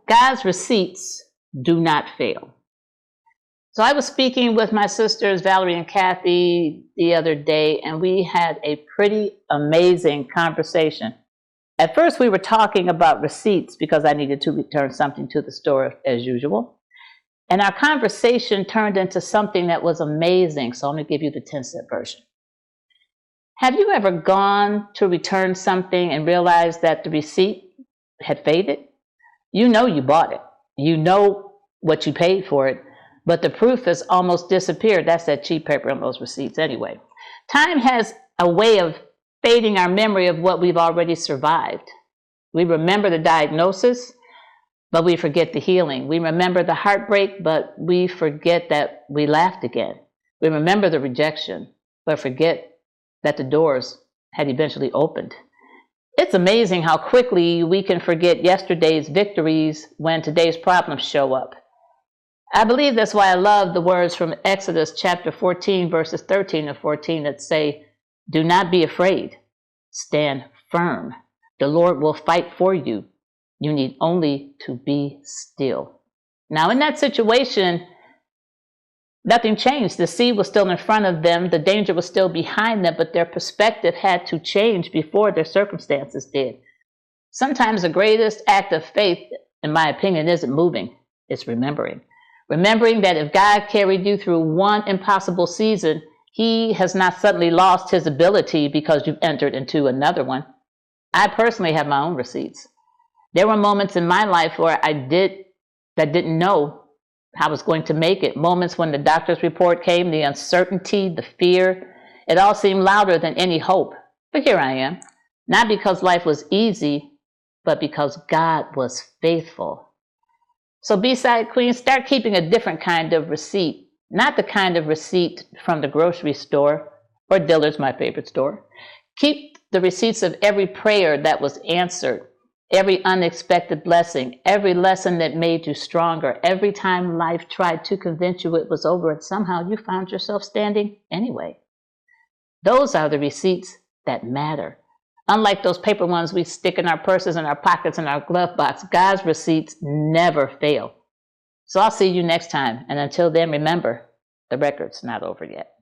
God's receipts do not fail. So I was speaking with my sisters, Valerie and Kathy, the other day, and we had a pretty amazing conversation. At first, we were talking about receipts because I needed to return something to the store as usual. And our conversation turned into something that was amazing. So I'm going to give you the 10-cent version. Have you ever gone to return something and realized that the receipt had faded? You know you bought it. You know what you paid for it, but the proof has almost disappeared. That's that cheap paper on those receipts anyway. Time has a way of fading our memory of what we've already survived. We remember the diagnosis, but we forget the healing. We remember the heartbreak, but we forget that we laughed again. We remember the rejection, but forget that the doors had eventually opened. It's amazing how quickly we can forget yesterday's victories when today's problems show up. I believe that's why I love the words from Exodus chapter 14, verses 13 and 14 that say, "Do not be afraid. Stand firm. The Lord will fight for you. You need only to be still." Now, in that situation, nothing changed. The sea was still in front of them. The danger was still behind them, but their perspective had to change before their circumstances did. Sometimes the greatest act of faith, in my opinion, isn't moving. It's remembering. Remembering that if God carried you through one impossible season, he has not suddenly lost his ability because you've entered into another one. I personally have my own receipts. There were moments in my life where I didn't know how I was going to make it. Moments when the doctor's report came, the uncertainty, the fear, it all seemed louder than any hope. But here I am, not because life was easy, but because God was faithful. So B-Side Queens, start keeping a different kind of receipt, not the kind of receipt from the grocery store or Dillard's, my favorite store. Keep the receipts of every prayer that was answered, every unexpected blessing, every lesson that made you stronger, every time life tried to convince you it was over and somehow you found yourself standing anyway. Those are the receipts that matter. Unlike those paper ones we stick in our purses and our pockets and our glove box, God's receipts never fail. So I'll see you next time. And until then, remember, the record's not over yet.